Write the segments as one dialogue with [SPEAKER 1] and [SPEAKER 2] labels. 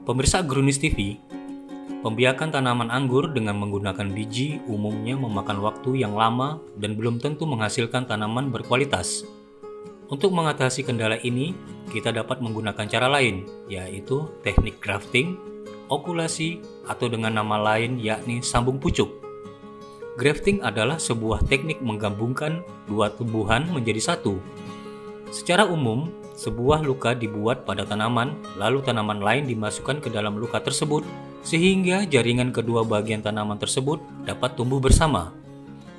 [SPEAKER 1] Pemirsa Agronis TV, pembiakan tanaman anggur dengan menggunakan biji umumnya memakan waktu yang lama dan belum tentu menghasilkan tanaman berkualitas. Untuk mengatasi kendala ini, kita dapat menggunakan cara lain, yaitu teknik grafting, okulasi, atau dengan nama lain yakni sambung pucuk. Grafting adalah sebuah teknik menggabungkan dua tumbuhan menjadi satu. Secara umum, sebuah luka dibuat pada tanaman, lalu tanaman lain dimasukkan ke dalam luka tersebut, sehingga jaringan kedua bagian tanaman tersebut dapat tumbuh bersama.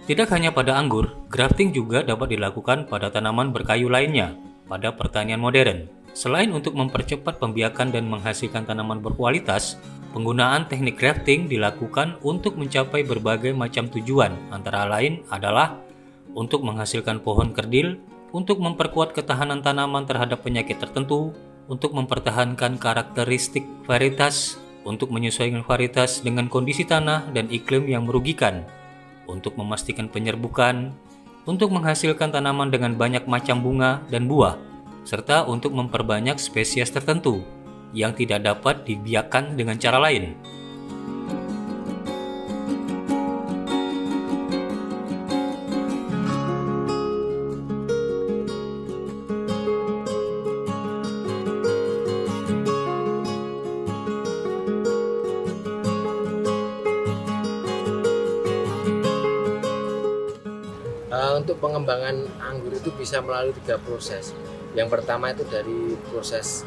[SPEAKER 1] Tidak hanya pada anggur, grafting juga dapat dilakukan pada tanaman berkayu lainnya pada pertanian modern. Selain untuk mempercepat pembiakan dan menghasilkan tanaman berkualitas, penggunaan teknik grafting dilakukan untuk mencapai berbagai macam tujuan, antara lain adalah untuk menghasilkan pohon kerdil, untuk memperkuat ketahanan tanaman terhadap penyakit tertentu, untuk mempertahankan karakteristik varietas, untuk menyesuaikan varietas dengan kondisi tanah dan iklim yang merugikan, untuk memastikan penyerbukan, untuk menghasilkan tanaman dengan banyak macam bunga dan buah, serta untuk memperbanyak spesies tertentu yang tidak dapat dibiakkan dengan cara lain.
[SPEAKER 2] Untuk pengembangan anggur itu bisa melalui 3 proses. Yang pertama itu dari proses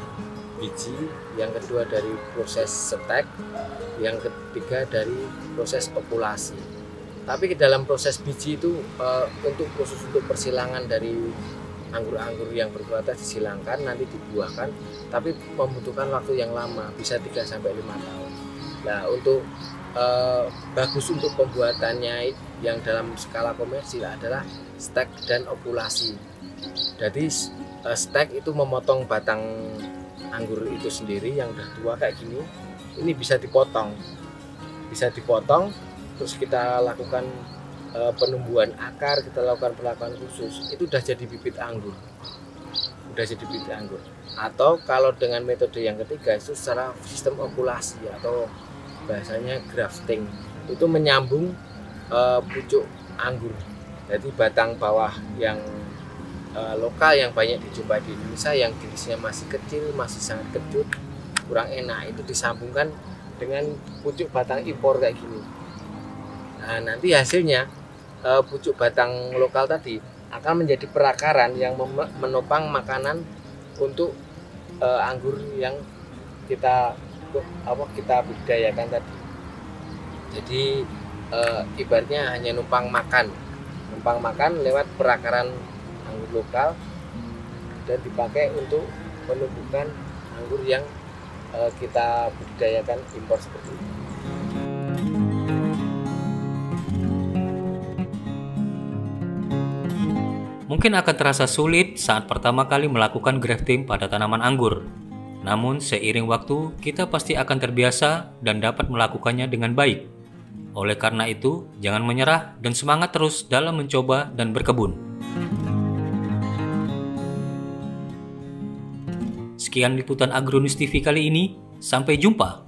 [SPEAKER 2] biji, yang kedua dari proses stek, yang ketiga dari proses populasi. Tapi dalam proses biji itu untuk persilangan dari anggur-anggur yang berkualitas disilangkan, nanti dibuahkan, tapi membutuhkan waktu yang lama, bisa 3-5 tahun. Nah, untuk bagus untuk pembuatannya yang dalam skala komersil adalah stek dan okulasi. Jadi stek itu memotong batang anggur itu sendiri yang udah tua kayak gini, ini bisa dipotong, terus kita lakukan penumbuhan akar, kita lakukan perlakuan khusus, itu udah jadi bibit anggur, Atau kalau dengan metode yang ketiga itu secara sistem okulasi atau bahasanya grafting, itu menyambung pucuk anggur. Jadi batang bawah yang lokal yang banyak dijumpai di Indonesia, yang jenisnya masih kecil, masih sangat kecut, kurang enak, itu disambungkan dengan pucuk batang impor kayak gini. Nah, nanti hasilnya pucuk batang lokal tadi akan menjadi perakaran yang menopang makanan untuk anggur yang kita budidayakan tadi. Jadi ibaratnya hanya numpang makan lewat perakaran anggur lokal dan dipakai untuk menumbuhkan anggur yang kita budidayakan impor seperti ini.
[SPEAKER 1] Mungkin akan terasa sulit saat pertama kali melakukan grafting pada tanaman anggur. Namun seiring waktu, kita pasti akan terbiasa dan dapat melakukannya dengan baik. Oleh karena itu, jangan menyerah dan semangat terus dalam mencoba dan berkebun. Sekian liputan Agronis TV kali ini, sampai jumpa.